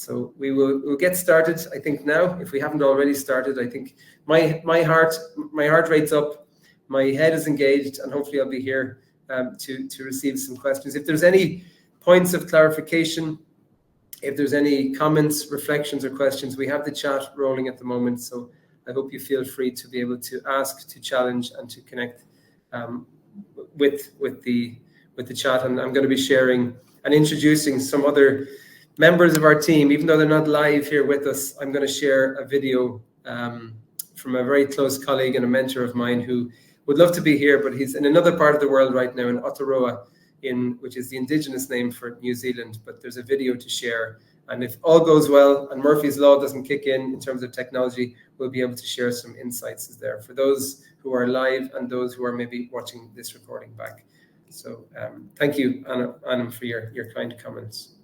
So we'll get started, I think, now. If we haven't already started, I think my heart rate's up, my head is engaged, and hopefully I'll be here to receive some questions. If there's any points of clarification, if there's any comments, reflections, or questions, we have the chat rolling at the moment. So I hope you feel free to be able to ask, to challenge, and to connect with the chat. And I'm going to be sharing and introducing some other members of our team. Even though they're not live here with us, I'm going to share a video from a very close colleague and a mentor of mine who would love to be here, but he's in another part of the world right now, in Aotearoa, which is the Indigenous name for New Zealand. But there's a video to share. And if all goes well and Murphy's Law doesn't kick in terms of technology, we'll be able to share some insights there for those who are live and those who are maybe watching this recording back. So thank you, Anna, for your kind comments.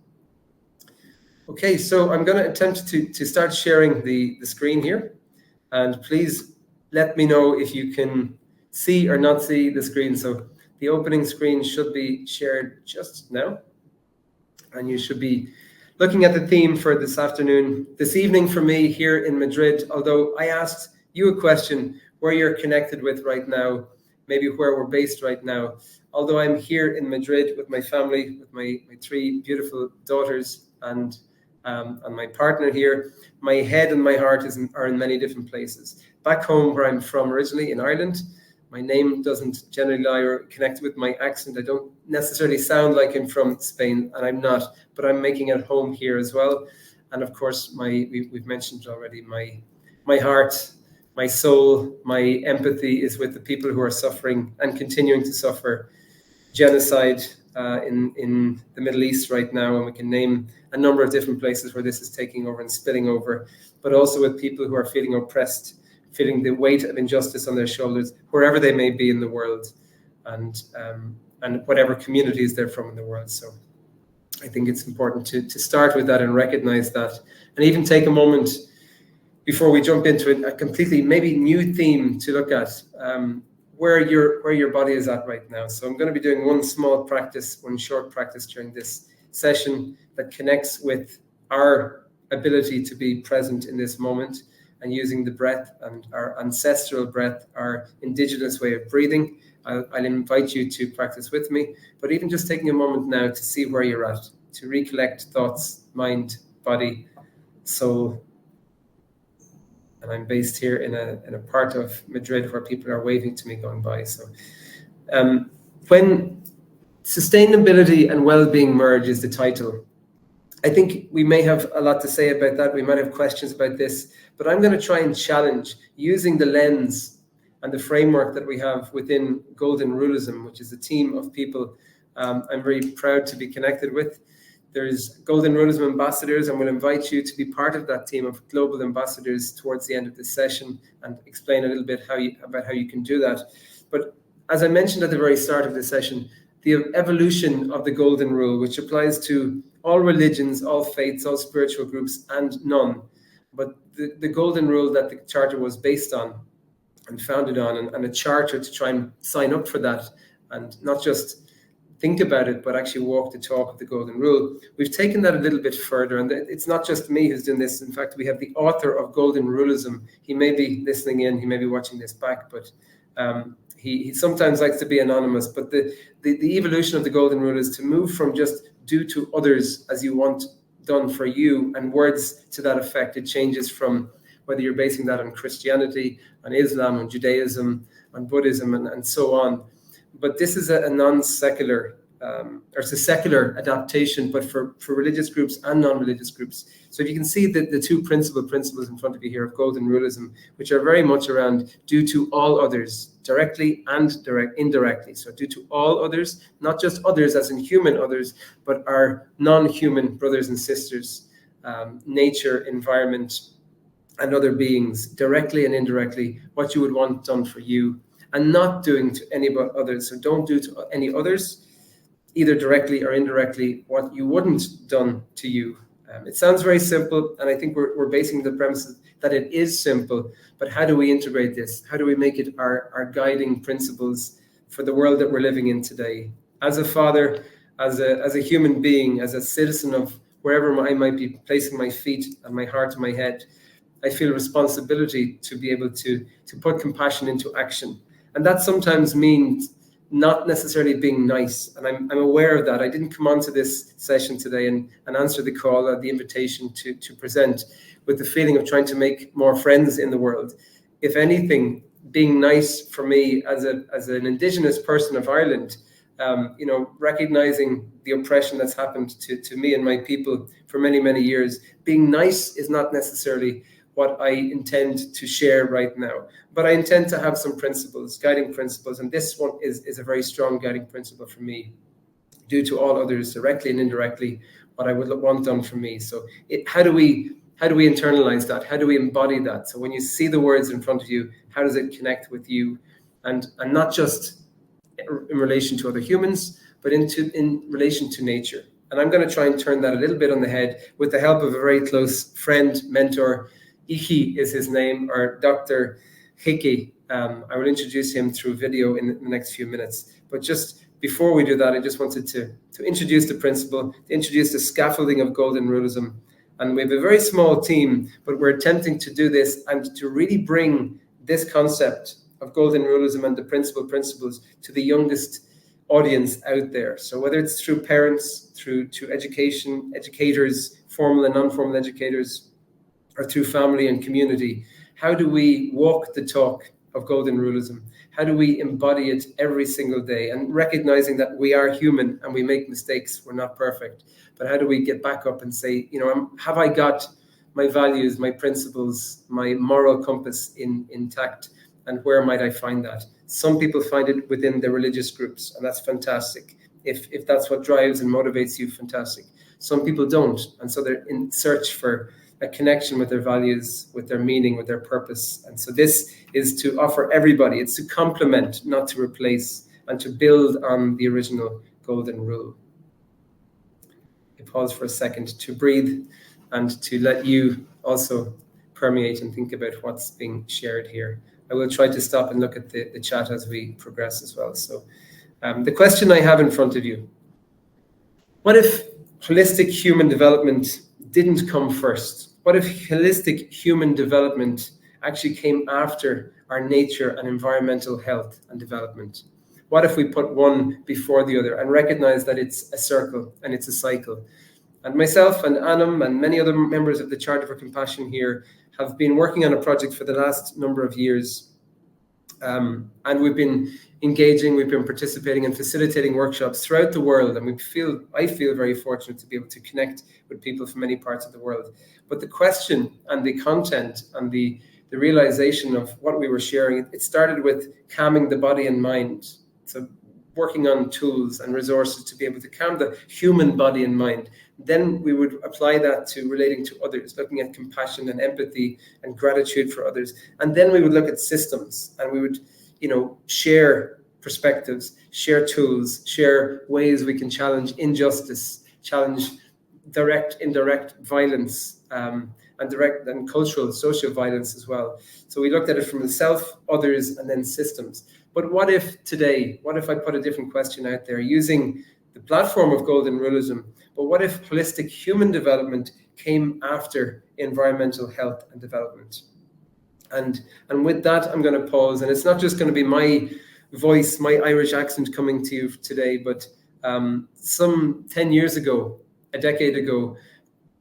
Okay, so I'm going to attempt to start sharing the screen here. And please let me know if you can see or not see the screen. So the opening screen should be shared just now. And you should be looking at the theme for this evening for me here in Madrid. Although I asked you a question where you're connected with right now, maybe where we're based right now. Although I'm here in Madrid with my family, with my 3 beautiful daughters and my partner here, my head and my heart are in many different places. Back home, where I'm from originally, in Ireland, my name doesn't generally lie or connect with my accent. I don't necessarily sound like I'm from Spain, and I'm not, but I'm making it home here as well. And of course, we've mentioned already, my heart, my soul, my empathy is with the people who are suffering and continuing to suffer genocide in the Middle East right now, and we can name a number of different places where this is taking over and spilling over, but also with people who are feeling oppressed, feeling the weight of injustice on their shoulders, wherever they may be in the world, and whatever communities they're from in the world. So I think it's important to start with that and recognize that, and even take a moment before we jump into a completely maybe new theme to look at, where your body is at right now. So I'm going to be doing one short practice during this session that connects with our ability to be present in this moment and using the breath and our ancestral breath, our indigenous way of breathing. I'll invite you to practice with me, but even just taking a moment now to see where you're at, to recollect thoughts, mind, body, soul. And I'm based here in a part of Madrid where people are waving to me going by. So when sustainability and well-being merge is the title, I think we may have a lot to say about that. We might have questions about this, but I'm going to try and challenge using the lens and the framework that we have within GoldenRuleism, which is a team of people I'm very proud to be connected with. There's GoldenRuleism ambassadors, and we'll invite you to be part of that team of global ambassadors towards the end of this session and explain a little bit about how you can do that. But as I mentioned at the very start of this session, the evolution of the Golden Rule, which applies to all religions, all faiths, all spiritual groups, and none. But the Golden Rule that the Charter was based on and founded on, and a charter to try and sign up for that, and not just think about it, but actually walk the talk of the Golden Rule. We've taken that a little bit further, and it's not just me who's doing this. In fact, we have the author of GoldenRuleism. He may be listening in, he may be watching this back, but he sometimes likes to be anonymous. But the evolution of the Golden Rule is to move from just do to others as you want done for you, and words to that effect. It changes from whether you're basing that on Christianity, on Islam, on Judaism, on Buddhism, and so on. But this is a non-secular, or it's a secular adaptation, but for religious groups and non-religious groups. So if you can see the 2 principles in front of you here of GoldenRuleism, which are very much around do to all others, directly and indirectly. So do to all others, not just others as in human others, but our non-human brothers and sisters, nature, environment, and other beings, directly and indirectly, what you would want done for you, and not doing to any but others. So don't do to any others, either directly or indirectly, what you wouldn't done to you. It sounds very simple, and I think we're basing the premise that it is simple, but how do we integrate this? How do we make it our guiding principles for the world that we're living in today? As a father, as a human being, as a citizen of wherever I might be placing my feet and my heart and my head, I feel a responsibility to be able to put compassion into action. And that sometimes means not necessarily being nice. And I'm aware of that. I didn't come onto this session today and answer the call or the invitation to present with the feeling of trying to make more friends in the world. If anything, being nice for me as an Indigenous person of Ireland, recognizing the oppression that's happened to me and my people for many, many years, being nice is not necessarily what I intend to share right now. But I intend to have some principles, guiding principles, and this one is a very strong guiding principle for me, due to all others, directly and indirectly, what I would want done for me. So how do we internalize that? How do we embody that? So when you see the words in front of you, how does it connect with you? And not just in relation to other humans, but in relation to nature. And I'm going to try and turn that a little bit on the head with the help of a very close friend, mentor. Iki is his name, or Dr. Hickey. I will introduce him through video in the next few minutes. But just before we do that, I just wanted to introduce the principle, to introduce the scaffolding of GoldenRuleism. And we have a very small team, but we're attempting to do this and to really bring this concept of GoldenRuleism and the principles to the youngest audience out there. So whether it's through parents, through to educators, formal and non-formal educators, or through family and community, how do we walk the talk of GoldenRuleism? How do we embody it every single day? And recognizing that we are human and we make mistakes, we're not perfect. But how do we get back up and say, have I got my values, my principles, my moral compass intact? And where might I find that? Some people find it within their religious groups, and that's fantastic. If that's what drives and motivates you, fantastic. Some people don't, and so they're in search for a connection with their values, with their meaning, with their purpose. And so this is to offer everybody. It's to complement, not to replace, and to build on the original golden rule. I pause for a second to breathe and to let you also permeate and think about what's being shared here. I will try to stop and look at the chat as we progress as well. So the question I have in front of you: what if holistic human development didn't come first? What if holistic human development actually came after our nature and environmental health and development? What if we put one before the other and recognize that it's a circle and it's a cycle? And myself and Anam and many other members of the Charter for Compassion here have been working on a project for the last number of years. And we've been engaging, we've been participating and facilitating workshops throughout the world. And I feel very fortunate to be able to connect with people from many parts of the world. But the question and the content and the realization of what we were sharing, it started with calming the body and mind. So working on tools and resources to be able to calm the human body and mind. Then we would apply that to relating to others, looking at compassion and empathy and gratitude for others. And then we would look at systems, and we would, share perspectives, share tools, share ways we can challenge injustice, challenge direct, indirect violence, and direct and cultural, social violence as well. So we looked at it from the self, others, and then systems. But what if I put a different question out there using the platform of GoldenRuleism, but what if holistic human development came after environmental health and development? And with that, I'm going to pause. And it's not just going to be my voice, my Irish accent coming to you today, but some 10 years ago, a decade ago,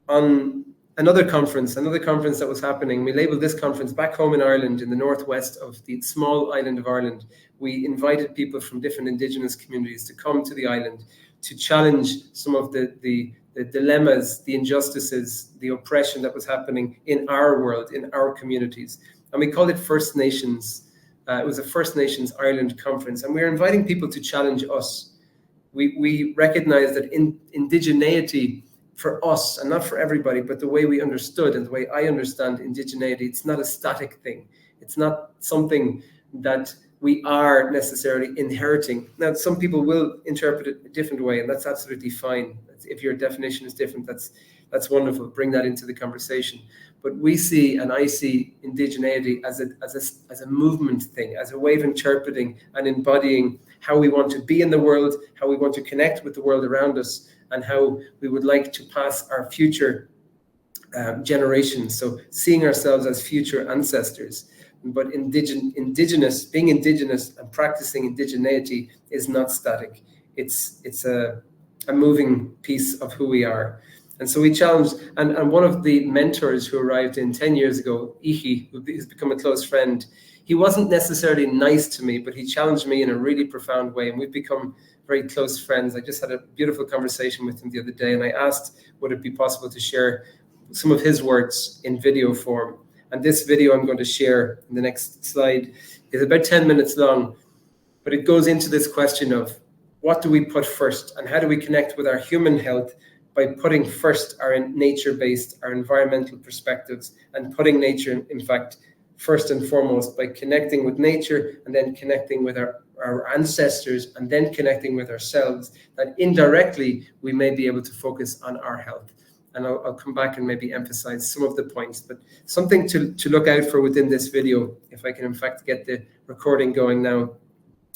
on another conference that was happening, we labeled this conference Back Home in Ireland, in the northwest of the small island of Ireland. We invited people from different Indigenous communities to come to the island to challenge some of the dilemmas, the injustices, the oppression that was happening in our world, in our communities. And we called it First Nations. It was a First Nations Ireland conference, and we were inviting people to challenge us. We recognize that indigeneity for us, and not for everybody, but the way we understood and the way I understand indigeneity, it's not a static thing. It's not something that we are necessarily inheriting. Now, some people will interpret it a different way, and that's absolutely fine. If your definition is different, that's wonderful. Bring that into the conversation. But we see, and I see, indigeneity as a movement thing, as a way of interpreting and embodying how we want to be in the world, how we want to connect with the world around us, and how we would like to pass our future generations. So seeing ourselves as future ancestors. But being indigenous and practicing indigeneity is not static. It's a moving piece of who we are. And so we challenged, and one of the mentors who arrived in 10 years ago, Ihi, who's become a close friend, he wasn't necessarily nice to me, but he challenged me in a really profound way, and we've become very close friends. I just had a beautiful conversation with him the other day, and I asked, would it be possible to share some of his words in video form? And this video I'm going to share in the next slide is about 10 minutes long, but it goes into this question of what do we put first, and how do we connect with our human health by putting first our nature-based, our environmental perspectives, and putting nature, in fact, first and foremost, by connecting with nature and then connecting with our ancestors and then connecting with ourselves, that indirectly we may be able to focus on our health. And I'll come back and maybe emphasize some of the points, but something to look out for within this video, if I can in fact get the recording going now.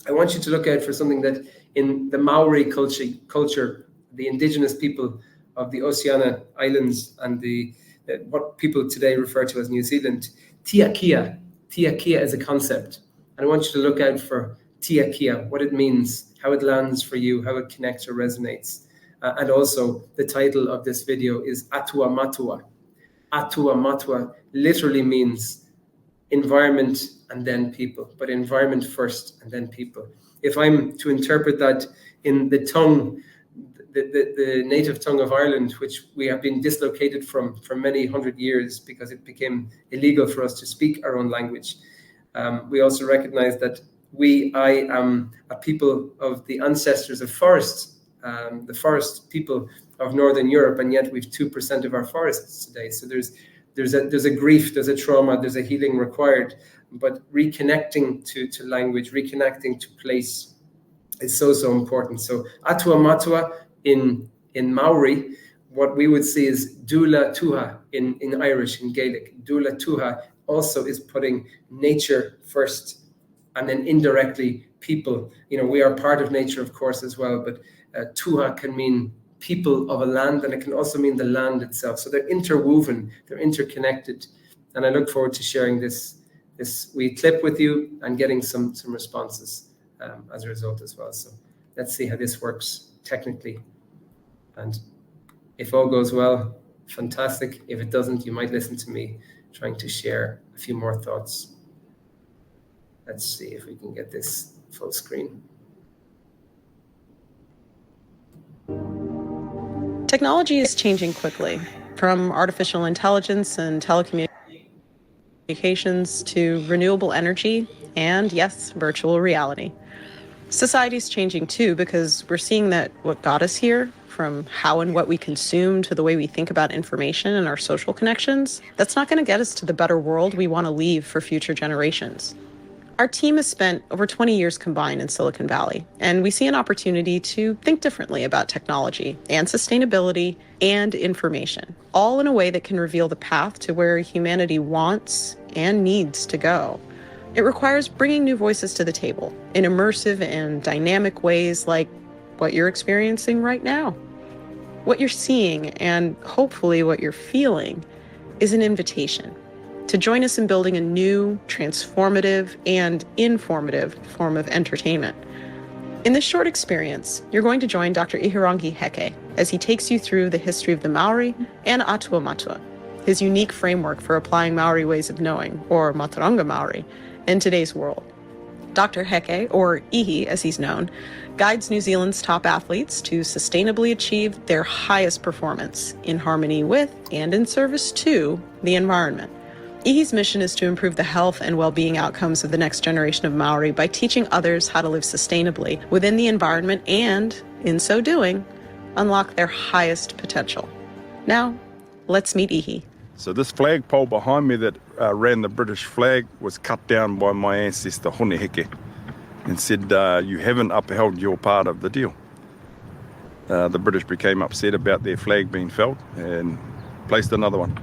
I want you to look out for something that in the Maori culture, the indigenous people of the Oceania Islands and what people today refer to as New Zealand, tiakia. Tiakia is a concept. And I want you to look out for tiakia, what it means, how it lands for you, how it connects or resonates. And also the title of this video is Atua Matua. Atua Matua literally means environment and then people, but environment first and then people. If I'm to interpret that in the tongue, the native tongue of Ireland, which we have been dislocated from for many hundred years because it became illegal for us to speak our own language, we also recognize that I am a people of the ancestors of forests, the forest people of Northern Europe, and yet we've 2% of our forests today. So there's a grief, there's a trauma, there's a healing required. But reconnecting to language, reconnecting to place is so important. So Atua Matua in Maori, what we would see is Dula Tuha in Irish, in Gaelic. Dula Tuha also is putting nature first, and then indirectly people. We are part of nature, of course, as well, but Tuha can mean people of a land, and it can also mean the land itself. So they're interwoven, they're interconnected. And I look forward to sharing this wee clip with you and getting some responses as a result as well. So let's see how this works technically. And if all goes well, fantastic. If it doesn't, you might listen to me trying to share a few more thoughts. Let's see if we can get this full screen. Technology is changing quickly, from artificial intelligence and telecommunications to renewable energy and, yes, virtual reality. Society's changing too, because we're seeing that what got us here, from how and what we consume to the way we think about information and our social connections, that's not going to get us to the better world we want to leave for future generations. Our team has spent over 20 years combined in Silicon Valley, and we see an opportunity to think differently about technology and sustainability and information, all in a way that can reveal the path to where humanity wants and needs to go. It requires bringing new voices to the table in immersive and dynamic ways like what you're experiencing right now. What you're seeing, and hopefully what you're feeling, is an invitation to join us in building a new, transformative, and informative form of entertainment. In this short experience, you're going to join Dr. Ihirangi Heke as he takes you through the history of the Maori and Atua Matua, his unique framework for applying Maori ways of knowing, or Mataranga Maori, in today's world. Dr. Heke, or Ihi as he's known, guides New Zealand's top athletes to sustainably achieve their highest performance in harmony with and in service to the environment. Ihi's mission is to improve the health and well-being outcomes of the next generation of Maori by teaching others how to live sustainably within the environment and, in so doing, unlock their highest potential. Now, let's meet Ihi. So this flagpole behind me that ran the British flag was cut down by my ancestor, Hone Heke, and said, you haven't upheld your part of the deal. The British became upset about their flag being felled and placed another one.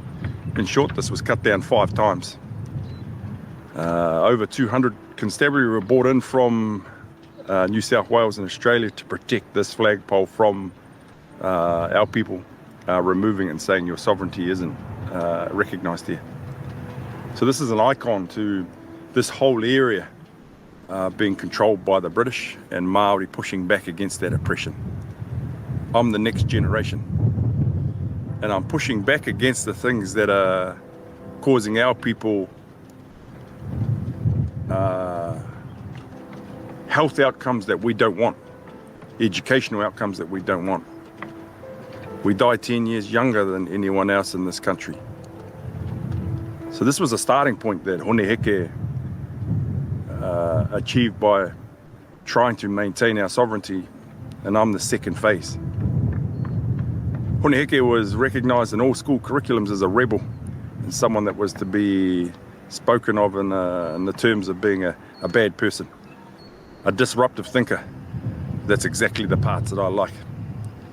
In short, this was cut down 5 times. Over 200 constabulary were brought in from New South Wales and Australia to protect this flagpole from our people are removing it and saying your sovereignty isn't recognised here. So this is an icon to this whole area being controlled by the British and Māori pushing back against that oppression. I'm the next generation, and I'm pushing back against the things that are causing our people health outcomes that we don't want, educational outcomes that we don't want. We die 10 years younger than anyone else in this country. So this was a starting point that Hone Heke achieved by trying to maintain our sovereignty, and I'm the second phase. Hone Heke was recognised in all school curriculums as a rebel, and someone that was to be spoken of in the terms of being a bad person, a disruptive thinker. That's exactly the parts that I like.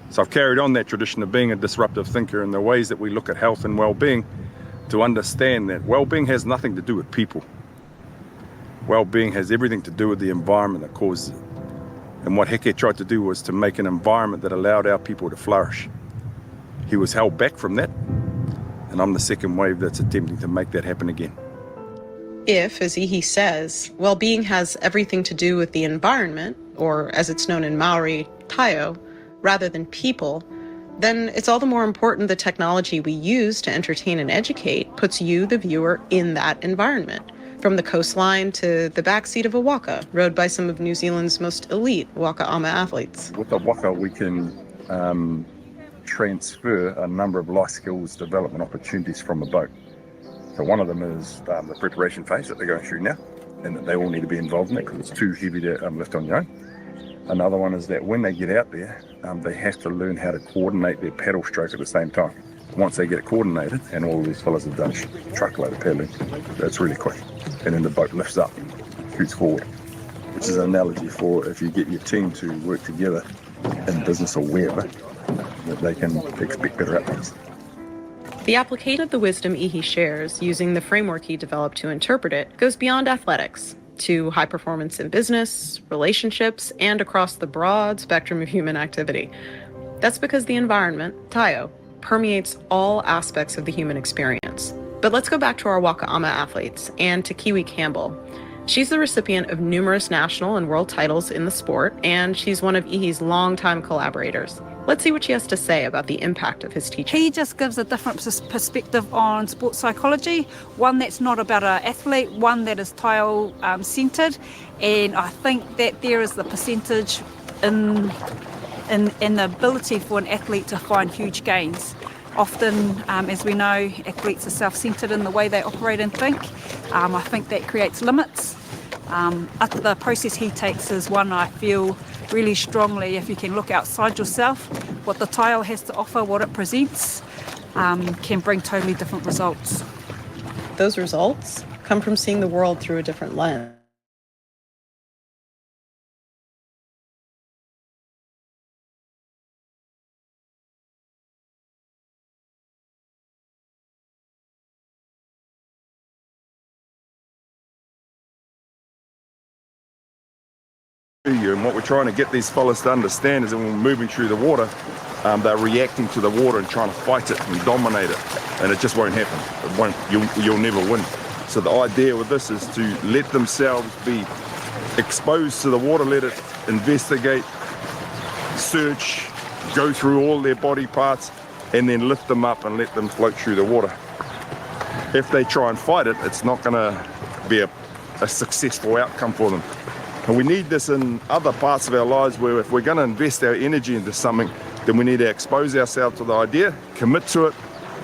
So I've carried on that tradition of being a disruptive thinker in the ways that we look at health and well-being, to understand that well-being has nothing to do with people. Well-being has everything to do with the environment that causes it. And what Heke tried to do was to make an environment that allowed our people to flourish. He was held back from that, and I'm the second wave that's attempting to make that happen again. If, as Ihi says, well-being has everything to do with the environment, or as it's known in Maori, taio, rather than people, then it's all the more important the technology we use to entertain and educate puts you, the viewer, in that environment. From the coastline to the backseat of a waka, rowed by some of New Zealand's most elite waka ama athletes. With the waka, we can transfer a number of life skills development opportunities from a boat. So one of them is the preparation phase that they're going through now, and that they all need to be involved in it because it's too heavy to lift on your own. Another one is that when they get out there, they have to learn how to coordinate their paddle stroke at the same time. Once they get it coordinated, and all of these fellas have done a truckload of paddling, it's really quick. And then the boat lifts up, shoots forward, which is an analogy for if you get your team to work together in business or wherever, that they can expect better outcomes. The application of the wisdom Ihi shares, using the framework he developed to interpret it, goes beyond athletics to high performance in business, relationships, and across the broad spectrum of human activity. That's because the environment, taio, permeates all aspects of the human experience. But let's go back to our waka ama athletes and to Kiwi Campbell. She's the recipient of numerous national and world titles in the sport, and she's one of Ihi's longtime collaborators. Let's see what she has to say about the impact of his teaching. He just gives a different perspective on sports psychology, one that's not about an athlete, one that is taio-centred, and I think that there is the percentage in the ability for an athlete to find huge gains. Often, as we know, athletes are self-centred in the way they operate and think. I think that creates limits. The process he takes is one I feel really strongly, if you can look outside yourself, what the taio has to offer, what it presents, can bring totally different results. Those results come from seeing the world through a different lens. And what we're trying to get these fellas to understand is that when we're moving through the water, they're reacting to the water and trying to fight it and dominate it, and it just won't happen. It won't. You'll never win. So the idea with this is to let themselves be exposed to the water, let it investigate, search, go through all their body parts, and then lift them up and let them float through the water. If they try and fight it, it's not going to be a successful outcome for them. And we need this in other parts of our lives, where if we're going to invest our energy into something, then we need to expose ourselves to the idea, commit to it,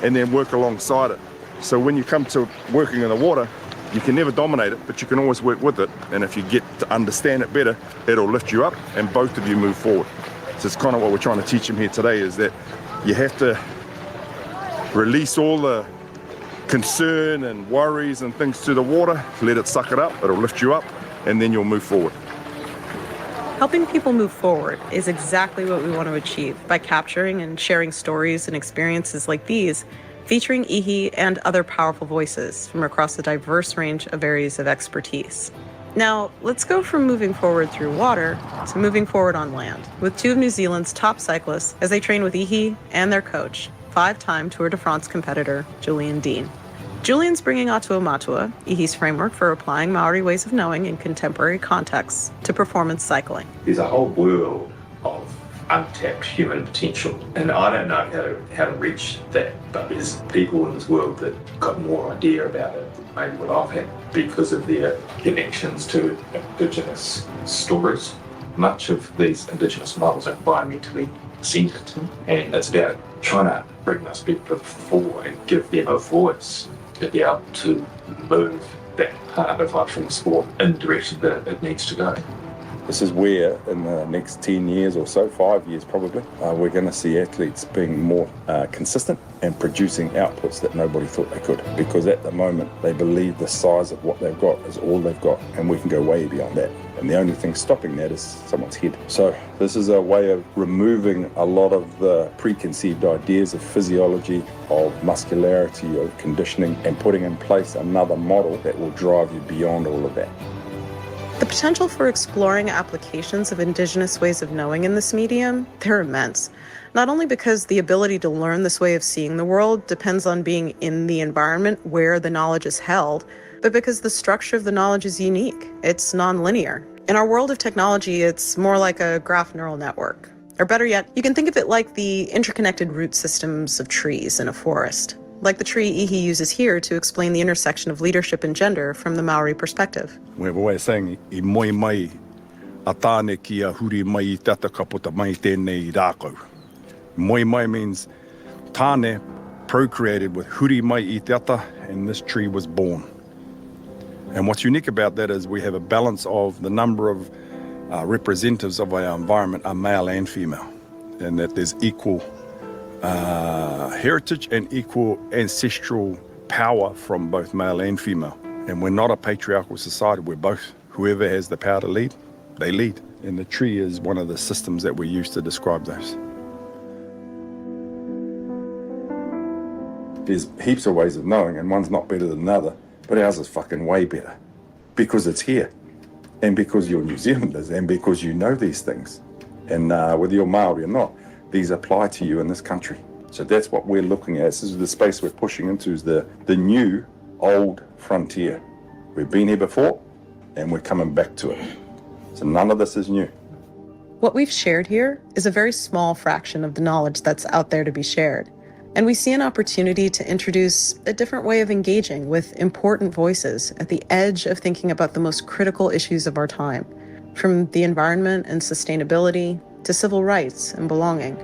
and then work alongside it. So when you come to working in the water, you can never dominate it, but you can always work with it. And if you get to understand it better, it'll lift you up and both of you move forward. So it's kind of what we're trying to teach them here today, is that you have to release all the concern and worries and things to the water, let it suck it up, it'll lift you up, and then you'll move forward. Helping people move forward is exactly what we want to achieve by capturing and sharing stories and experiences like these, featuring Ihi and other powerful voices from across a diverse range of areas of expertise. Now, let's go from moving forward through water to moving forward on land, with two of New Zealand's top cyclists as they train with Ihi and their coach, 5-time Tour de France competitor Julian Dean. Julian's bringing Atua Matua, Ihi's framework for applying Maori ways of knowing in contemporary contexts, to performance cycling. There's a whole world of untapped human potential, and I don't know how to reach that, but there's people in this world that got more idea about it than maybe what I've had because of their connections to Indigenous stories. Much of these Indigenous models are environmentally centred, and it's about trying to bring those people forward and give them a voice to be able to move that part of life from the sport in the direction that it needs to go. This is where, in the next 10 years or so, 5 years probably, we're going to see athletes being more consistent and producing outputs that nobody thought they could. Because at the moment, they believe the size of what they've got is all they've got, and we can go way beyond that. And the only thing stopping that is someone's head. So this is a way of removing a lot of the preconceived ideas of physiology, of muscularity, of conditioning, and putting in place another model that will drive you beyond all of that. The potential for exploring applications of Indigenous ways of knowing in this medium, they're immense. Not only because the ability to learn this way of seeing the world depends on being in the environment where the knowledge is held, but because the structure of the knowledge is unique. It's nonlinear. In our world of technology, it's more like a graph neural network. Or better yet, you can think of it like the interconnected root systems of trees in a forest. Like the tree Ihi uses here to explain the intersection of leadership and gender from the Maori perspective. We're always saying, I moi mai, a tāne ki a huri mai I tata ka puta mai tēnei I rākau. Moi mai means tāne procreated with huri mai I tata, and this tree was born. And what's unique about that is we have a balance of the number of representatives of our environment are male and female, and that there's equal heritage and equal ancestral power from both male and female. And we're not a patriarchal society, we're both. Whoever has the power to lead, they lead. And the tree is one of the systems that we use to describe those. There's heaps of ways of knowing, and one's not better than another, but ours is fucking way better. Because it's here. And because you're New Zealanders, and because you know these things. And whether you're Maori or not, these apply to you in this country. So that's what we're looking at. This is the space we're pushing into, is the new, old frontier. We've been here before, and we're coming back to it. So none of this is new. What we've shared here is a very small fraction of the knowledge that's out there to be shared. And we see an opportunity to introduce a different way of engaging with important voices at the edge of thinking about the most critical issues of our time, from the environment and sustainability to civil rights and belonging,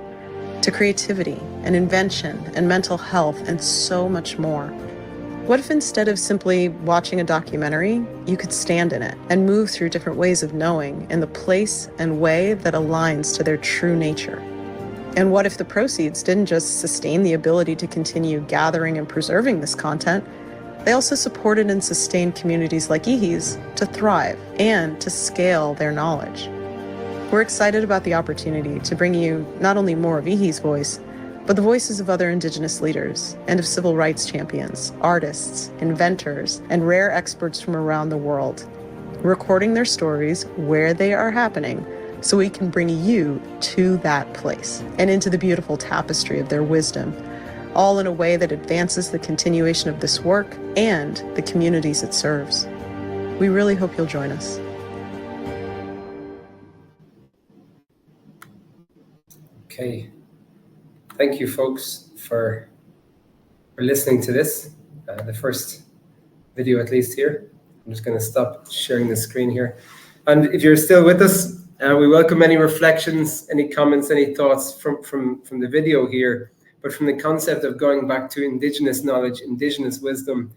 to creativity and invention and mental health and so much more. What if instead of simply watching a documentary, you could stand in it and move through different ways of knowing in the place and way that aligns to their true nature? And what if the proceeds didn't just sustain the ability to continue gathering and preserving this content, they also supported and sustained communities like Ihi's to thrive and to scale their knowledge? We're excited about the opportunity to bring you not only more of Ihi's voice, but the voices of other Indigenous leaders and of civil rights champions, artists, inventors, and rare experts from around the world, recording their stories where they are happening so we can bring you to that place and into the beautiful tapestry of their wisdom, all in a way that advances the continuation of this work and the communities it serves. We really hope you'll join us. Okay. Thank you, folks, for listening to this, the first video at least here. I'm just going to stop sharing the screen here. And if you're still with us, we welcome any reflections, any comments, any thoughts from the video here. But from the concept of going back to Indigenous knowledge, Indigenous wisdom,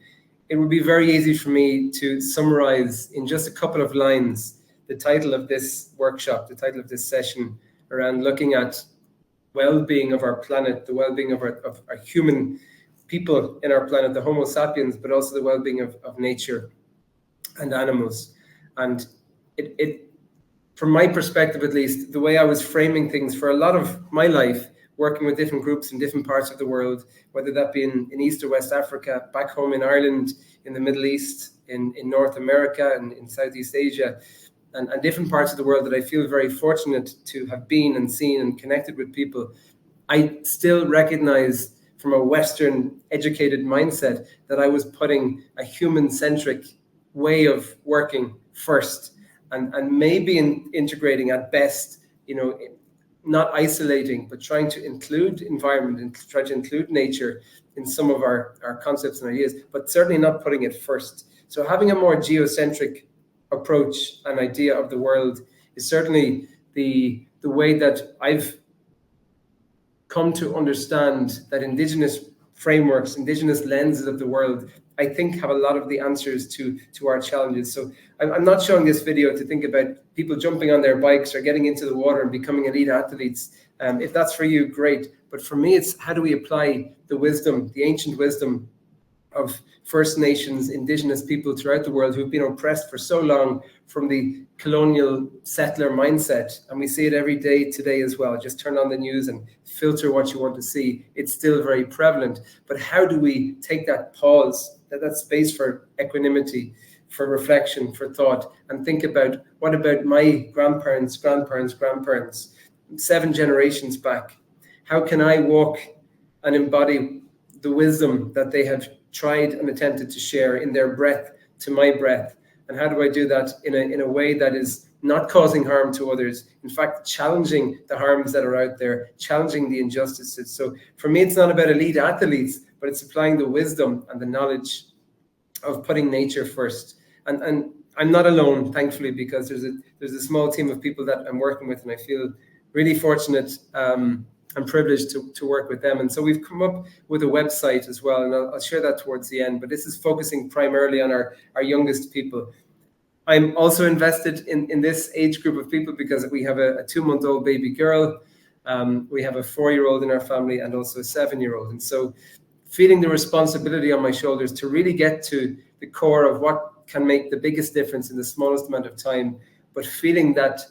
it would be very easy for me to summarize in just a couple of lines the title of this workshop, the title of this session, around looking at well-being of our planet, the well-being of our human people in our planet, the Homo sapiens, but also the well-being of nature and animals. And it from my perspective, at least, the way I was framing things for a lot of my life working with different groups in different parts of the world, whether that be in East or West Africa, back home in Ireland, in the Middle East, in North America, and in Southeast Asia, and different parts of the world that I feel very fortunate to have been and seen and connected with people. I still recognize from a Western educated mindset that I was putting a human-centric way of working first, and maybe integrating at best, not isolating, but trying to include environment and try to include nature in some of our concepts and ideas, but certainly not putting it first. So having a more geocentric approach and idea of the world is certainly the way that I've come to understand that Indigenous frameworks, Indigenous lenses of the world, I think have a lot of the answers to our challenges. So I'm not showing this video to think about people jumping on their bikes or getting into the water and becoming elite athletes. If that's for you, great. But for me, it's how do we apply the wisdom, the ancient wisdom of First Nations, Indigenous people throughout the world who've been oppressed for so long from the colonial settler mindset. And we see it every day today as well. Just turn on the news and filter what you want to see. It's still very prevalent. But how do we take that pause, that space for equanimity, for reflection, for thought, and think about what about my grandparents, 7 generations back? How can I walk and embody the wisdom that they have tried and attempted to share in their breath to my breath? And how do I do that in a way that is not causing harm to others, in fact challenging the harms that are out there, challenging the injustices? So for me, it's not about elite athletes, but it's applying the wisdom and the knowledge of putting nature first. And I'm not alone, thankfully, because there's a small team of people that I'm working with, and I feel really fortunate and privileged to work with them. And so we've come up with a website as well, and I'll share that towards the end, but this is focusing primarily on our youngest people. I'm also invested in this age group of people because we have a 2-month-old baby girl, we have a 4-year-old in our family, and also a 7-year-old. And so feeling the responsibility on my shoulders to really get to the core of what can make the biggest difference in the smallest amount of time, but feeling that,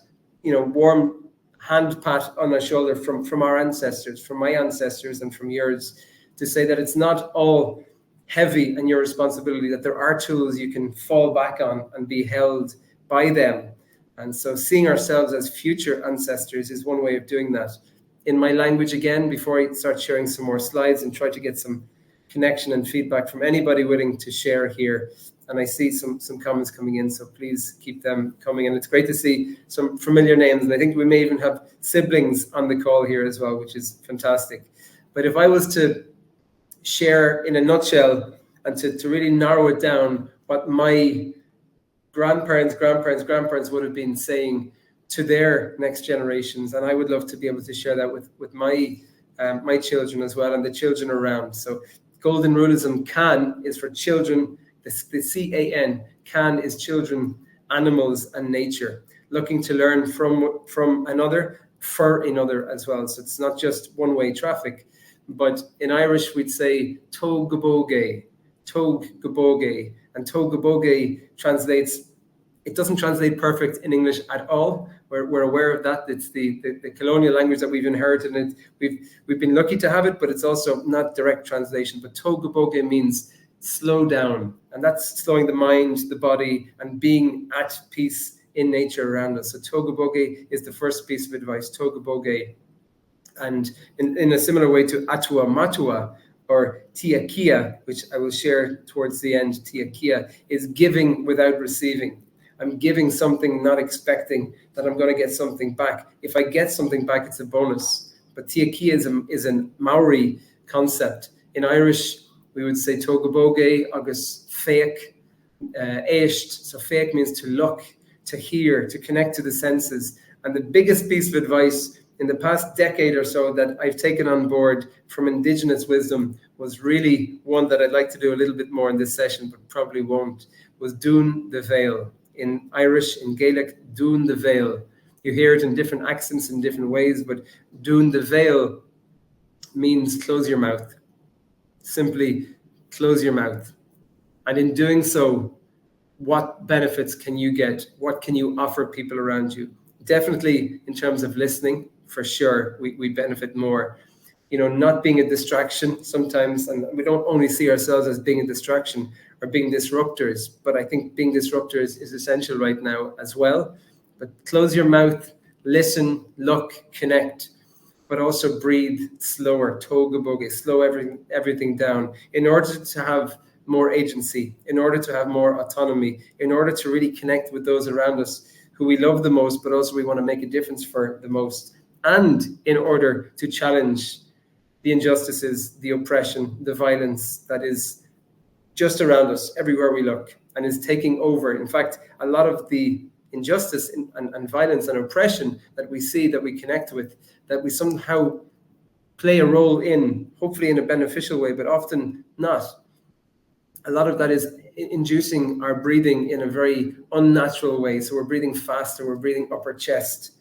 warm hand pat on my shoulder from our ancestors, from my ancestors and from yours, to say that it's not all heavy and your responsibility, that there are tools you can fall back on and be held by them. And so seeing ourselves as future ancestors is one way of doing that. In my language again, before I start sharing some more slides and try to get some connection and feedback from anybody willing to share here. And I see some comments coming in, so please keep them coming. And it's great to see some familiar names. And I think we may even have siblings on the call here as well, which is fantastic. But if I was to share in a nutshell and to really narrow it down what my grandparents would have been saying to their next generations, and I would love to be able to share that with my children as well and the children around. So GoldenRuleism, can is for children. The CAN, can is children, animals, and nature. Looking to learn from another, for another as well. So it's not just one-way traffic. But in Irish, we'd say Tóg Gabóge, and Tóg Gabóge translates. It doesn't translate perfect in English at all. We're aware of that. It's the colonial language that we've inherited, and we've been lucky to have it, but it's also not direct translation. But Tóg Gabóge means slow down, and that's slowing the mind, the body, and being at peace in nature around us. So Tóg Gabóge is the first piece of advice, Tóg Gabóge. And in a similar way to Atua Matua or Tia Kia, which I will share towards the end, Tia Kia is giving without receiving. I'm giving something, not expecting that I'm going to get something back. If I get something back, it's a bonus. But Tia Kia is a Maori concept. In Irish, we would say Tóg Gabóge agus féach éist. So féach means to look, to hear, to connect to the senses. And the biggest piece of advice in the past decade or so that I've taken on board from Indigenous wisdom was really one that I'd like to do a little bit more in this session, but probably won't, was Dún the Veil. In Irish, in Gaelic, Dún the Veil. You hear it in different accents in different ways, but Dún the Veil means close your mouth. Simply close your mouth. And in doing so, what benefits can you get? What can you offer people around you? Definitely in terms of listening, for sure, we benefit more. not being a distraction sometimes. And we don't only see ourselves as being a distraction or being disruptors, but I think being disruptors is essential right now as well. But close your mouth, listen, look, connect, but also breathe slower, toga boge, slow everything down in order to have more agency, in order to have more autonomy, in order to really connect with those around us who we love the most, but also we want to make a difference for the most, and in order to challenge the injustices, the oppression, the violence that is just around us everywhere we look and is taking over. In fact, a lot of the injustice and violence and oppression that we see, that we connect with, that we somehow play a role in, hopefully in a beneficial way, but often not. A lot of that is inducing our breathing in a very unnatural way. So we're breathing faster, we're breathing upper chest,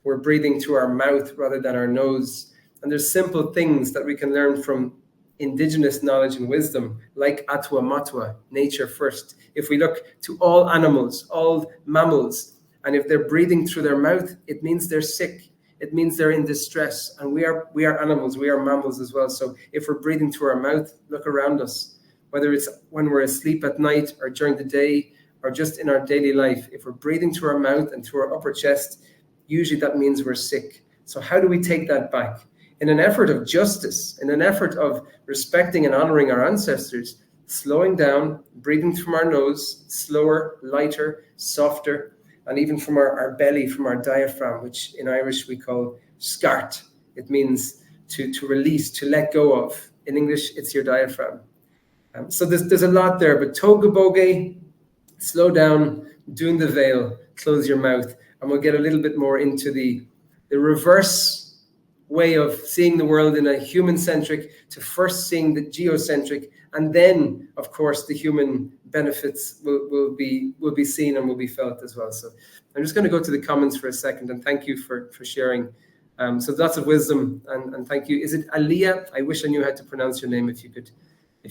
we're breathing through our mouth rather than our nose. And there's simple things that we can learn from Indigenous knowledge and wisdom, like Atua Matua, nature first. If we look to all animals, all mammals, and if they're breathing through their mouth, it means they're sick. It means they're in distress. And we are animals, we are mammals as well. So if we're breathing through our mouth, look around us, whether it's when we're asleep at night or during the day or just in our daily life. If we're breathing through our mouth and through our upper chest, usually that means we're sick. So how do we take that back? In an effort of justice, in an effort of respecting and honoring our ancestors, slowing down, breathing from our nose, slower, lighter, softer, and even from our belly, from our diaphragm, which in Irish we call scart. It means to release, to let go of. In English, it's your diaphragm. So there's a lot there, but toga boge, slow down, doing the veil, close your mouth, and we'll get a little bit more into the reverse way of seeing the world in a human-centric to first seeing the geocentric, and then of course the human benefits will be seen and will be felt as well. So I'm just going to go to the comments for a second, and thank you for sharing. So lots of wisdom, and thank you. Is it Aliyah? I wish I knew how to pronounce your name. If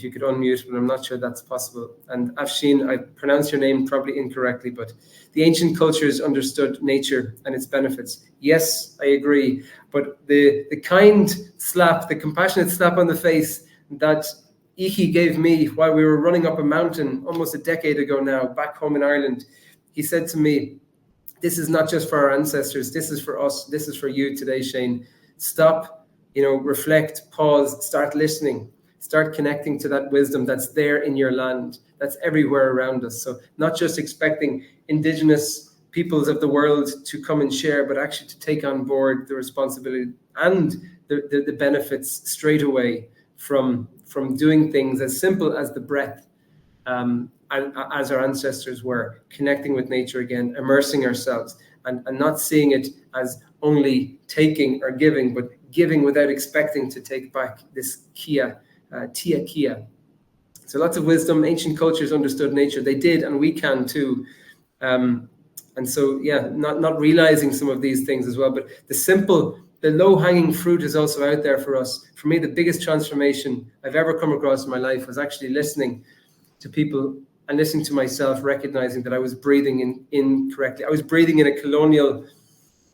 you could unmute, but I'm not sure that's possible. And Afshin, I pronounced your name probably incorrectly, but the ancient cultures understood nature and its benefits. Yes, I agree. But the kind slap, the compassionate slap on the face that Ichi gave me while we were running up a mountain almost a decade ago now, back home in Ireland, he said to me, this is not just for our ancestors, this is for us, this is for you today, Shane. Stop, reflect, pause, start listening. Start connecting to that wisdom that's there in your land, that's everywhere around us. So not just expecting Indigenous peoples of the world to come and share, but actually to take on board the responsibility and the benefits straight away from doing things as simple as the breath, as our ancestors were, connecting with nature again, immersing ourselves, and not seeing it as only taking or giving, but giving without expecting to take back this kia. Tia Kia. So lots of wisdom. Ancient cultures understood nature. They did, and we can too. And so, yeah, not realizing some of these things as well. But the low-hanging fruit is also out there for us. For me, the biggest transformation I've ever come across in my life was actually listening to people and listening to myself, recognizing that I was breathing incorrectly. I was breathing in a colonial,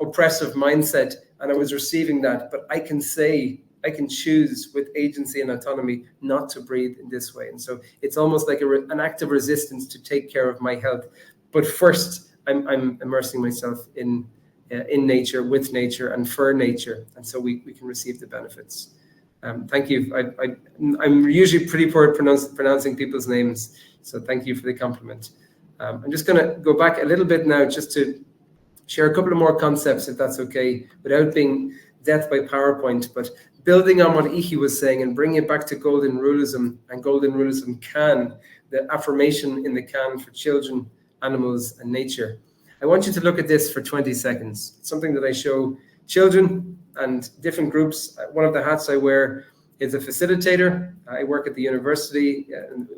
oppressive mindset, and I was receiving that. But I can choose with agency and autonomy not to breathe in this way. And so it's almost like an act of resistance to take care of my health. But first, I'm immersing myself in nature, with nature, and for nature. And so we can receive the benefits. Thank you. I'm usually pretty poor at pronouncing people's names. So thank you for the compliment. I'm just going to go back a little bit now just to share a couple of more concepts, if that's okay, without being death by PowerPoint, but building on what Ichi was saying and bringing it back to GoldenRuleism and GoldenRuleism can, the affirmation in the can for children, animals, and nature. I want you to look at this for 20 seconds. It's something that I show children and different groups. One of the hats I wear is a facilitator. I work at the university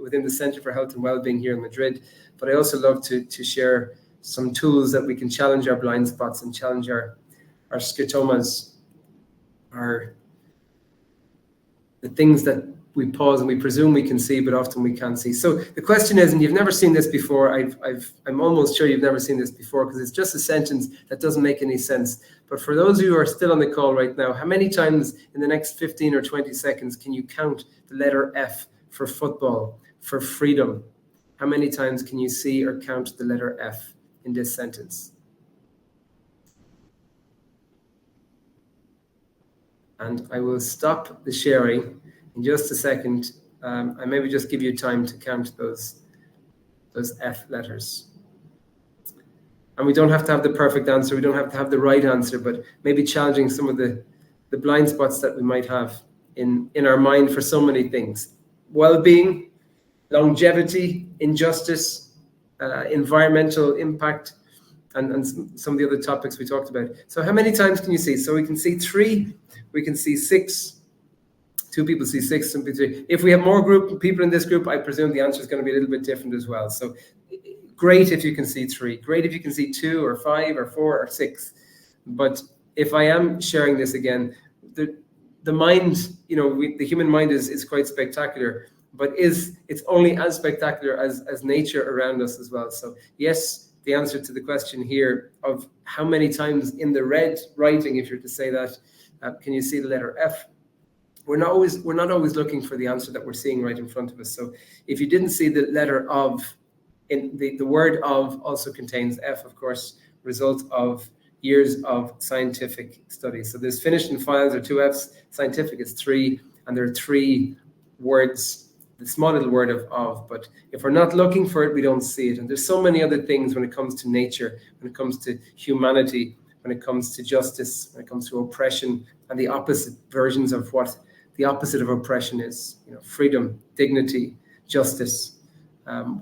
within the Center for Health and Wellbeing here in Madrid, but I also love to share some tools that we can challenge our blind spots and challenge our scotomas, the things that we pause and we presume we can see, but often we can't see. So the question is, and you've never seen this before, I'm almost sure you've never seen this before, because it's just a sentence that doesn't make any sense. But for those of you who are still on the call right now, how many times in the next 15 or 20 seconds can you count the letter F for football, for freedom? How many times can you see or count the letter F in this sentence? And I will stop the sharing in just a second. I maybe just give you time to count those F letters. And we don't have to have the perfect answer. We don't have to have the right answer, but maybe challenging some of the blind spots that we might have in our mind for so many things. Well-being, longevity, injustice, environmental impact, and some of the other topics we talked about. So how many times can you see? So we can see 3, we can see 6. 2 people see 6, some people see. If we have more people in this group, I presume the answer is going to be a little bit different as well. So great if you can see 3. Great if you can see 2 or 5 or 4 or 6. But if I am sharing this again, the mind, the human mind is quite spectacular, but it's only as spectacular as nature around us as well. So yes, the answer to the question here of how many times in the red writing, if you're to say that, can you see the letter F? We're not always looking for the answer that we're seeing right in front of us. So if you didn't see the letter of, in the word of also contains F, of course, result of years of scientific studies. So there's finished in files are 2 Fs, scientific is 3, and there are 3 words, the small little word of, but if we're not looking for it, we don't see it. And there's so many other things when it comes to nature, when it comes to humanity, when it comes to justice, when it comes to oppression, and the opposite versions of what the opposite of oppression is, freedom, dignity, justice.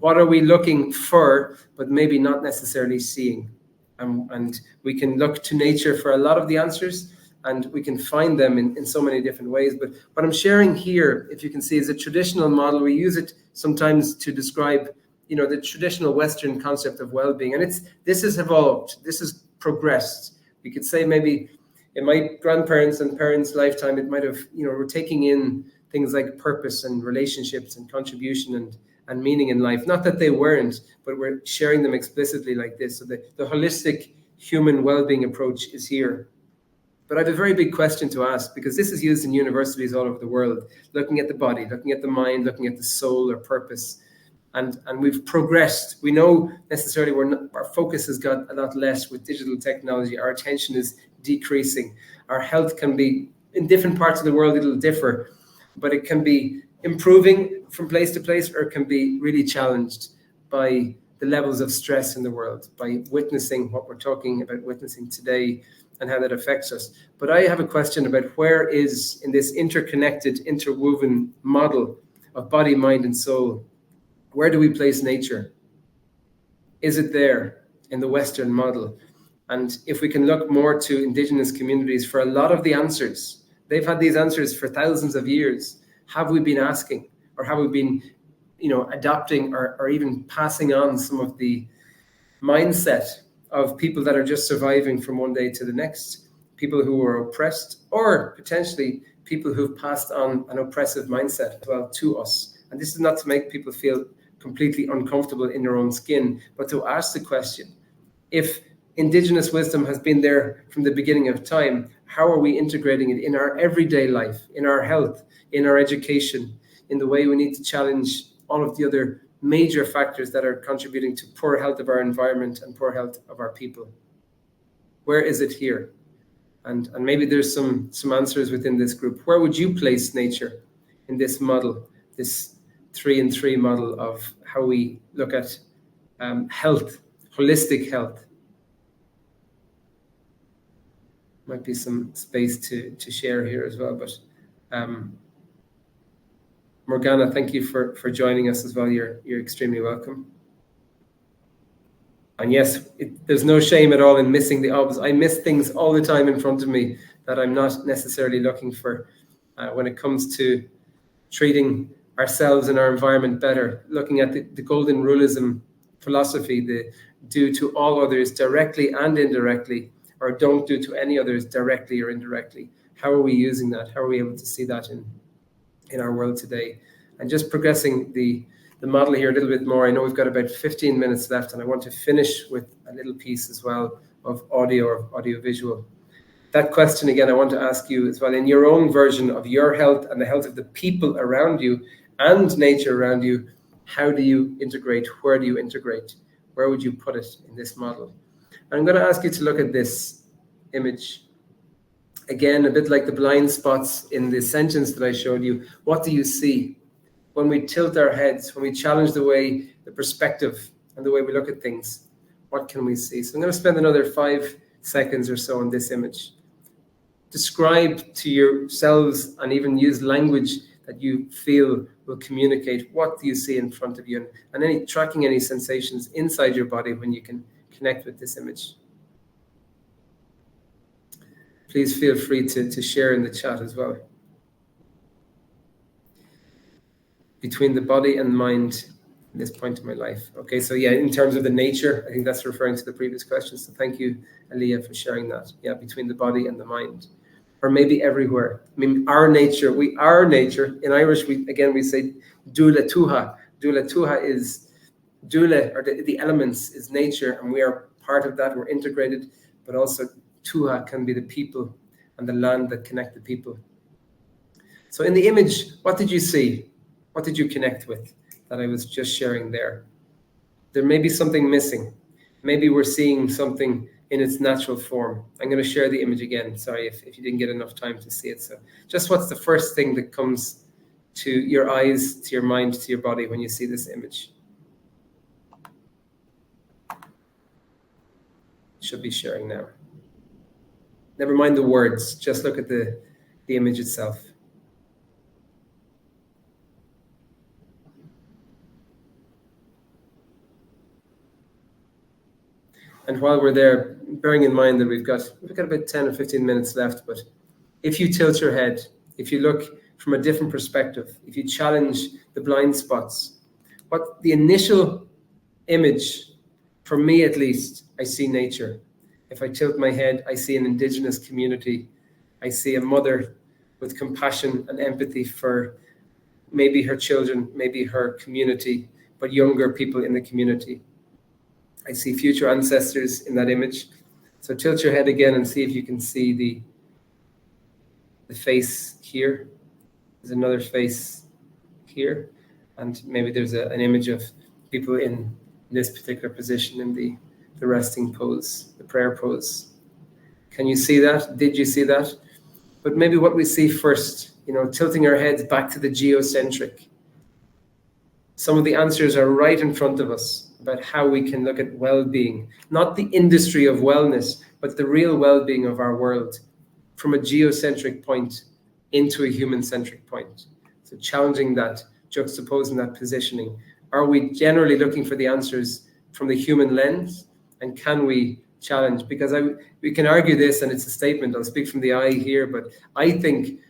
What are we looking for, but maybe not necessarily seeing? And we can look to nature for a lot of the answers, and we can find them in so many different ways. But what I'm sharing here, if you can see, is a traditional model. We use it sometimes to describe, the traditional Western concept of well-being. And this has evolved. This has progressed. We could say maybe in my grandparents' and parents' lifetime, it might have, we're taking in things like purpose and relationships and contribution and meaning in life. Not that they weren't, but we're sharing them explicitly like this. So the holistic human well-being approach is here. But I have a very big question to ask, because this is used in universities all over the world, looking at the body, looking at the mind, looking at the soul or purpose. And we've progressed. We know necessarily our focus has got a lot less with digital technology. Our attention is decreasing. Our health can be, in different parts of the world, it'll differ, but it can be improving from place to place, or it can be really challenged by the levels of stress in the world, by witnessing what we're talking about witnessing today and how that affects us. But I have a question about where is, in this interconnected, interwoven model of body, mind, and soul, where do we place nature? Is it there in the Western model? And if we can look more to Indigenous communities for a lot of the answers, they've had these answers for thousands of years. Have we been asking, or have we been, adopting or even passing on some of the mindset of people that are just surviving from one day to the next, people who are oppressed, or potentially people who've passed on an oppressive mindset as well to us? And this is not to make people feel completely uncomfortable in their own skin, but to ask the question, if Indigenous wisdom has been there from the beginning of time, how are we integrating it in our everyday life, in our health, in our education, in the way we need to challenge all of the other major factors that are contributing to poor health of our environment and poor health of our people? Where is it here? And maybe there's some answers within this group. Where would you place nature in this model, this 3 and 3 model of how we look at health, holistic health? Might be some space to share here as well, but Morgana, thank you for joining us as well. You're extremely welcome. And yes, there's no shame at all in missing the obvious. I miss things all the time in front of me that I'm not necessarily looking for when it comes to treating ourselves and our environment better. Looking at the GoldenRuleism philosophy, the do to all others directly and indirectly, or don't do to any others directly or indirectly. How are we using that? How are we able to see that in our world today. And just progressing the model here a little bit more. I know we've got about 15 minutes left, and I want to finish with a little piece as well of audio or audiovisual. That question again, I want to ask you as well, in your own version of your health and the health of the people around you and nature around you, how do you integrate? Where do you integrate? Where would you put it in this model? And I'm going to ask you to look at this image. Again, a bit like the blind spots in the sentence that I showed you. What do you see? When we tilt our heads, when we challenge the perspective and the way we look at things, what can we see? So I'm going to spend another 5 seconds or so on this image. Describe to yourselves and even use language that you feel will communicate what do you see in front of you, and tracking any sensations inside your body when you can connect with this image. Please feel free to share in the chat as well. Between the body and mind at this point in my life. Okay, so yeah, in terms of the nature, I think that's referring to the previous question. So thank you, Aliyah, for sharing that. Yeah, between the body and the mind. Or maybe everywhere. I mean, our nature. In Irish, we say dula tuha. Dula tuha is dula, or the elements is nature, and we are part of that. We're integrated, but also tuha can be the people and the land that connect the people. So in the image, what did you see? What did you connect with that I was just sharing there? There may be something missing. Maybe we're seeing something in its natural form. I'm going to share the image again. Sorry if you didn't get enough time to see it. So just what's the first thing that comes to your eyes, to your mind, to your body when you see this image? Should be sharing now. Never mind the words, just look at the image itself. And while we're there, bearing in mind that we've got about 10 or 15 minutes left, but if you tilt your head, if you look from a different perspective, if you challenge the blind spots, what the initial image, for me at least, I see nature. If I tilt my head, I see an Indigenous community. I see a mother with compassion and empathy for maybe her children, maybe her community, but younger people in the community. I see future ancestors in that image. So tilt your head again and see if you can see the face here. There's another face here. And maybe there's an image of people in this particular position in the resting pose, the prayer pose. Can you see that? Did you see that? But maybe what we see first, tilting our heads back to the Geo-Centric. Some of the answers are right in front of us about how we can look at well-being, not the industry of wellness, but the real well-being of our world from a geocentric point into a human-centric point. So challenging that, juxtaposing that positioning. Are we generally looking for the answers from the human lens? And can we challenge? Because we can argue this, and it's a statement. I'll speak from the I here, but I think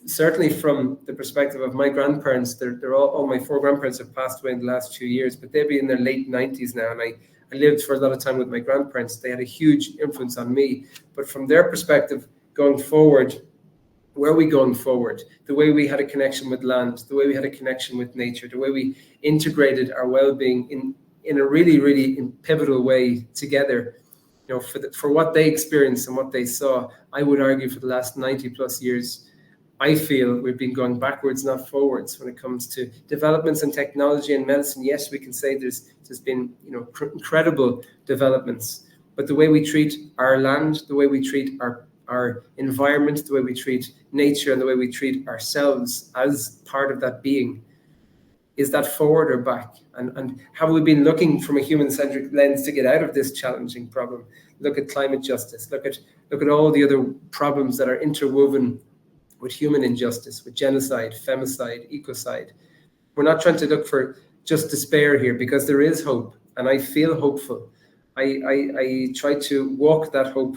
certainly from the perspective of my grandparents, they're all my 4 grandparents have passed away in the last 2 years, but they'll be in their late 90s now. And I lived for a lot of time with my grandparents. They had a huge influence on me. But from their perspective, going forward, where are we going forward? The way we had a connection with land, the way we had a connection with nature, the way we integrated our well-being in a really, really pivotal way together. For what they experienced and what they saw, I would argue for the last 90 plus years, I feel we've been going backwards, not forwards, when it comes to developments in technology and medicine. Yes, we can say there's been incredible developments, but the way we treat our land, the way we treat our environment, the way we treat nature, and the way we treat ourselves as part of that being, is that forward or back? And have we been looking from a human-centric lens to get out of this challenging problem? Look at climate justice. Look at all the other problems that are interwoven with human injustice, with genocide, femicide, ecocide. We're not trying to look for just despair here, because there is hope, and I feel hopeful. I try to walk that hope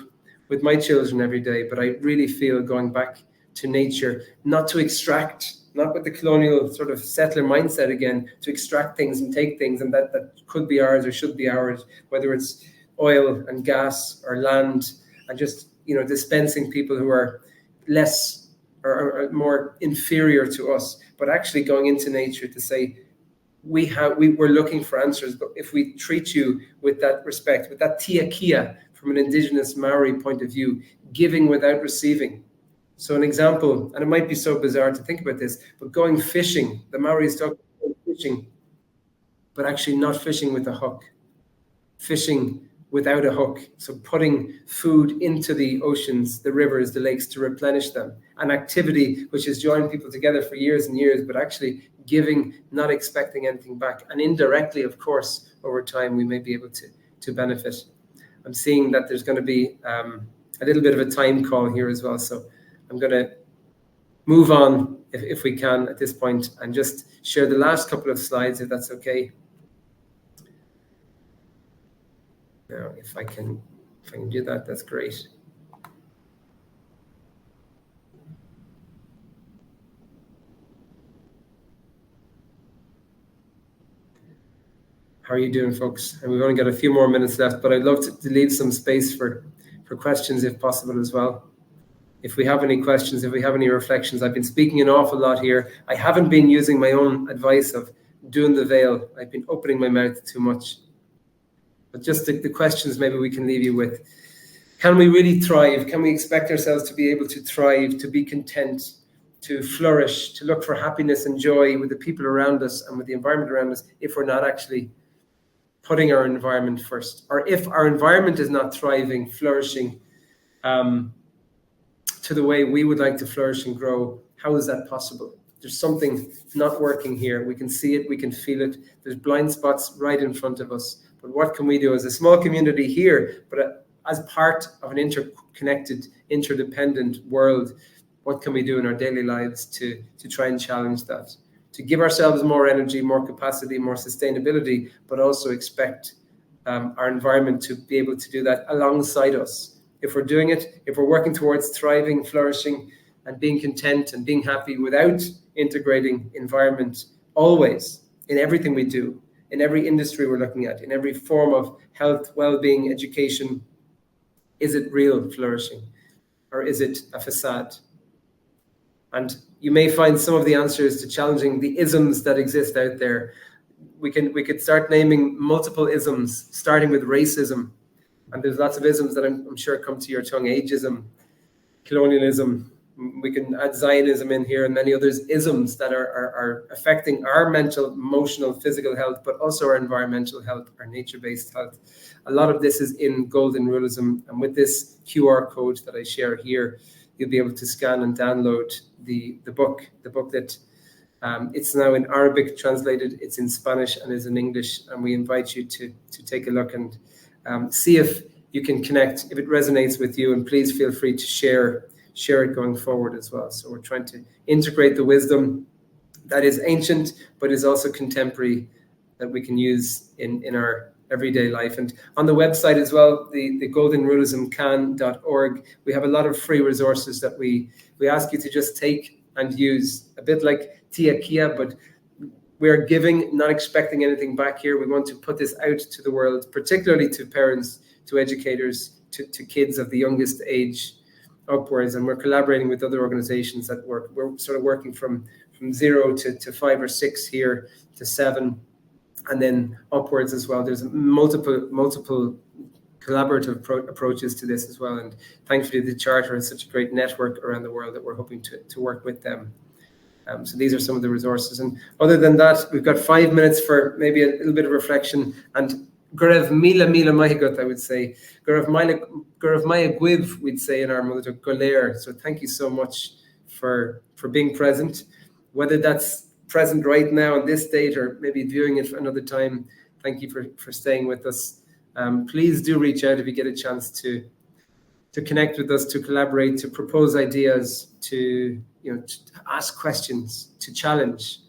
with my children every day, but I really feel going back to nature, not to extract, not with the colonial sort of settler mindset again, to extract things and take things, and that could be ours or should be ours, whether it's oil and gas or land, and just dispensing people who are less or more inferior to us, but actually going into nature to say, we're looking for answers. But if we treat you with that respect, with that tiakia from an Indigenous Maori point of view, giving without receiving. So an example, and it might be so bizarre to think about this, but going fishing, the Maoris talk about fishing, but actually not fishing with a hook, fishing without a hook. So putting food into the oceans, the rivers, the lakes to replenish them. An activity which has joined people together for years and years, but actually giving, not expecting anything back. And indirectly, of course, over time, we may be able to benefit. I'm seeing that there's going to be a little bit of a time call here as well. So I'm going to move on if we can at this point and just share the last couple of slides, if that's okay. Now, if I can do that, that's great. How are you doing, folks? And we've only got a few more minutes left, but I'd love to leave some space for questions if possible as well. If we have any questions, if we have any reflections, I've been speaking an awful lot here. I haven't been using my own advice of doing the veil. I've been opening my mouth too much. But just the questions maybe we can leave you with. Can we really thrive? Can we expect ourselves to be able to thrive, to be content, to flourish, to look for happiness and joy with the people around us and with the environment around us if we're not actually putting our environment first? Or if our environment is not thriving, flourishing to the way we would like to flourish and grow, how is that possible? There's something not working here. We can see it, we can feel it. There's blind spots right in front of us. But what can we do as a small community here, but as part of an interconnected, interdependent world? What can we do in our daily lives to try and challenge that? To give ourselves more energy, more capacity, more sustainability, but also expect our environment to be able to do that alongside us. If we're doing it, if we're working towards thriving, flourishing, and being content and being happy without integrating environment always in everything we do, in every industry we're looking at, in every form of health, well-being, education, is it real flourishing or is it a facade? And you may find some of the answers to challenging the isms that exist out there. We could start naming multiple isms, starting with racism. And there's lots of isms that I'm sure come to your tongue: ageism, colonialism. We can add Zionism in here and many others, isms that are affecting our mental, emotional, physical health, but also our environmental health, our nature-based health. A lot of this is in GoldenRuleism. And with this QR code that I share here, you'll be able to scan and download the book that it's now in Arabic translated, it's in Spanish and is in English. And we invite you to take a look and see if you can connect, if it resonates with you, and please feel free to share it going forward as well. So we're trying to integrate the wisdom that is ancient, but is also contemporary, that we can use in our everyday life. And on the website as well, the goldenruleismcan.org, we have a lot of free resources that we ask you to just take and use, a bit like Tia Kia, but we're giving, not expecting anything back here. We want to put this out to the world, particularly to parents, to educators, to kids of the youngest age upwards. And we're collaborating with other organizations that work. We're sort of working from 0 to 5 or 6 here to 7, and then upwards as well. There's multiple collaborative approaches to this as well. And thankfully, the Charter has such a great network around the world that we're hoping to work with them. So these are some of the resources. And other than that, we've got 5 minutes for maybe a little bit of reflection. And Gurev Mila Mahigot, I would say. Gurev Maya Gwiv, we'd say in our mother Golair. So thank you so much for being present. Whether that's present right now on this date or maybe viewing it for another time, thank you for staying with us. Please do reach out if you get a chance to connect with us, to collaborate, to propose ideas, to ask questions, to challenge.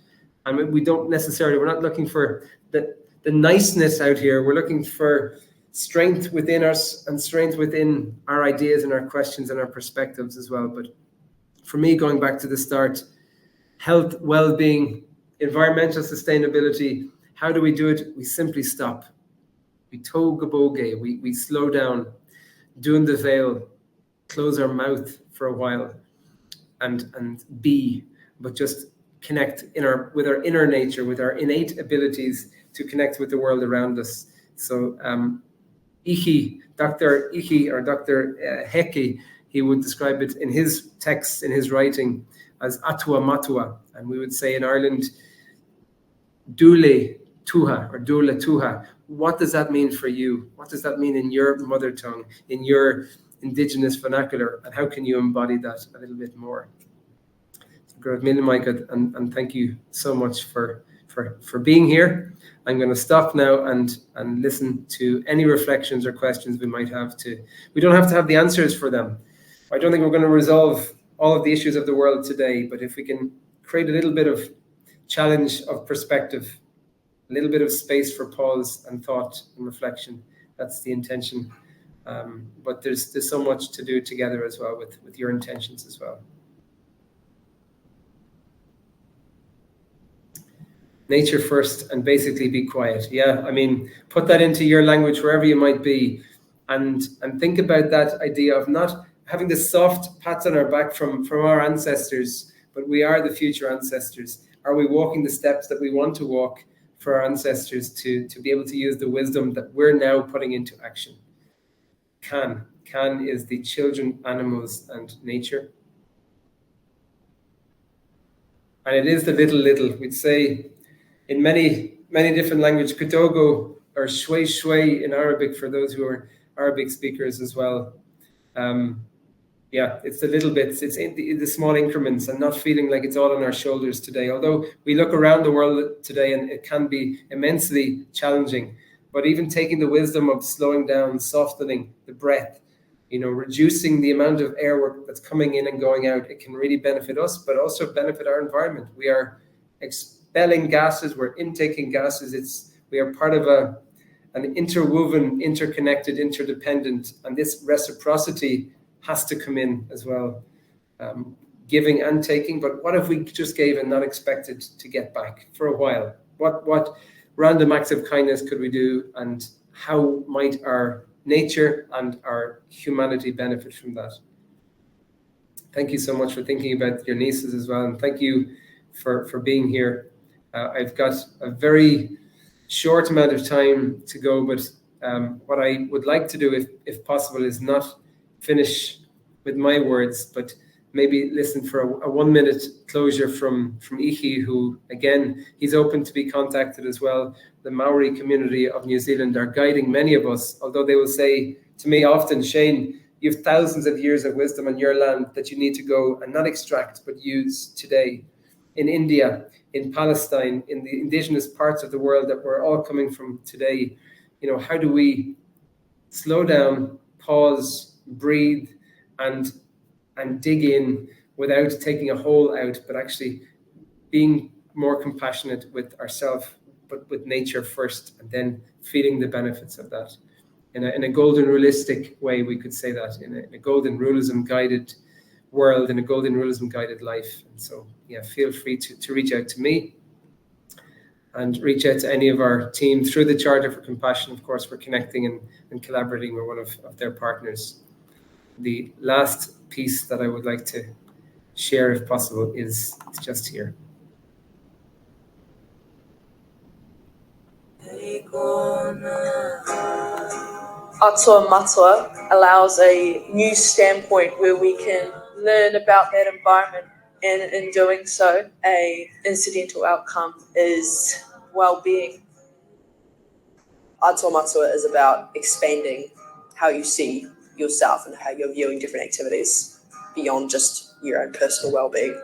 And we're not looking for the niceness out here. We're looking for strength within us and strength within our ideas and our questions and our perspectives as well. But for me, going back to the start, health, well-being, environmental sustainability, how do we do it? We simply stop. We togaboge, we slow down, doing the veil, close our mouth for a while, and be, but just connect with our inner nature, with our innate abilities to connect with the world around us. So Dr. Ichi, or Dr. Heki, he would describe it in his texts, in his writing, as atua matua. And we would say in Ireland, dule tuha, or dule tuha. What does that mean for you? What does that mean in your mother tongue, in your Indigenous vernacular? And how can you embody that a little bit more? And thank you so much for being here. I'm going to stop now and listen to any reflections or questions we might have. We don't have to have the answers for them. I don't think we're going to resolve all of the issues of the world today, but if we can create a little bit of challenge of perspective, a little bit of space for pause and thought and reflection, that's the intention. But there's so much to do together as well with your intentions as well. Nature first, and basically be quiet. Yeah, I mean, put that into your language wherever you might be, and think about that idea of not having the soft pats on our back from our ancestors, but we are the future ancestors. Are we walking the steps that we want to walk for our ancestors to be able to use the wisdom that we're now putting into action? Can is the children, animals, and nature. And it is the little. We'd say in many different languages, Kidogo or shway in Arabic, for those who are Arabic speakers as well. Yeah, it's the little bits, it's in the small increments, and not feeling like it's all on our shoulders today. Although we look around the world today and it can be immensely challenging, but even taking the wisdom of slowing down, softening the breath, reducing the amount of air that's coming in and going out, it can really benefit us, but also benefit our environment. We are expelling gases, we're intaking gases. We are part of an interwoven, interconnected, interdependent, and this reciprocity has to come in as well, giving and taking. But what if we just gave and not expected to get back for a while? What random acts of kindness could we do, and how might our nature and our humanity benefit from that? Thank you so much for thinking about your nieces as well, and thank you for being here. I've got a very short amount of time to go, but what I would like to do, if possible, is not finish with my words, but maybe listen for a 1-minute closure from Ichi, who, again, he's open to be contacted as well. The Maori community of New Zealand are guiding many of us, although they will say to me often, Shane, you have thousands of years of wisdom on your land that you need to go and not extract, but use today. In India, in Palestine, in the indigenous parts of the world that we're all coming from today, how do we slow down, pause, breathe, and dig in without taking a hole out, but actually being more compassionate with ourselves, but with nature first, and then feeling the benefits of that. In a GoldenRuleistic way, we could say that, in a GoldenRuleism guided world, in a GoldenRuleism guided life. And so, yeah, feel free to reach out to me and reach out to any of our team through the Charter for Compassion. Of course, we're connecting and collaborating with one of their partners. The last piece that I would like to share, if possible, is just here. Atua Matua allows a new standpoint where we can learn about that environment, and in doing so, a incidental outcome is well-being. Atua Matua is about expanding how you see yourself and how you're viewing different activities beyond just your own personal well-being.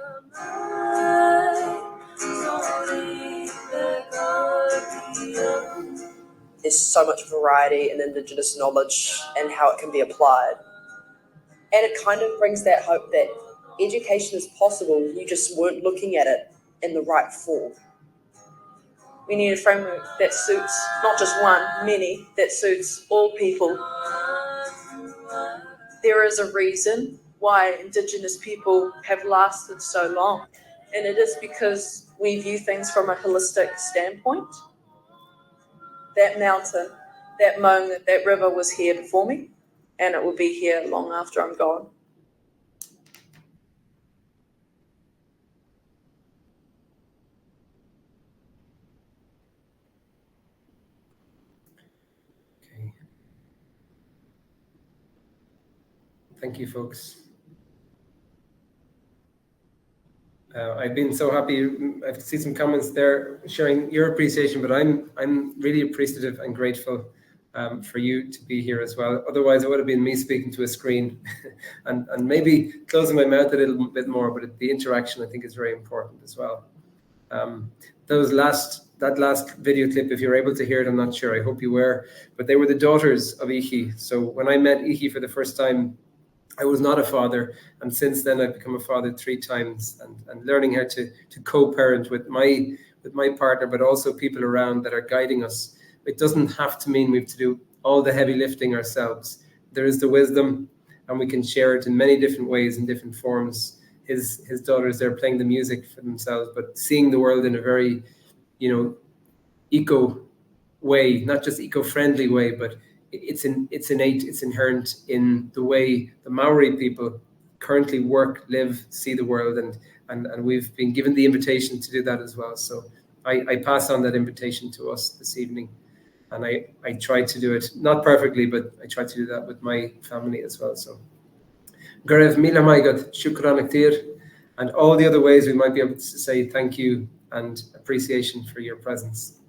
There's so much variety in Indigenous knowledge and how it can be applied. And it kind of brings that hope that education is possible, you just weren't looking at it in the right form. We need a framework that suits not just one, many, that suits all people. There is a reason why Indigenous people have lasted so long, and it is because we view things from a holistic standpoint. That mountain, that moment, that river was here before me, and it will be here long after I'm gone. Thank you, folks. I've been so happy. I see some comments there sharing your appreciation, but I'm really appreciative and grateful for you to be here as well. Otherwise, it would have been me speaking to a screen and maybe closing my mouth a little bit more, but the interaction I think is very important as well. That last video clip, if you're able to hear it, I'm not sure, I hope you were, but they were the daughters of Ichi. So when I met Ichi for the first time, I was not a father, and since then I've become a father 3 times, and learning how to co-parent with my partner, but also people around that are guiding us. It doesn't have to mean we have to do all the heavy lifting ourselves. There is the wisdom, and we can share it in many different ways, in different forms. His daughters, they're playing the music for themselves, but seeing the world in a very, eco way, not just eco-friendly way, but it's innate, it's inherent in the way the Maori people currently work, live, see the world, and we've been given the invitation to do that as well. So I pass on that invitation to us this evening, and I try to do it, not perfectly, but I try to do that with my family as well. So Garev Mila Maigat, Shukran Aktir, and all the other ways we might be able to say thank you and appreciation for your presence.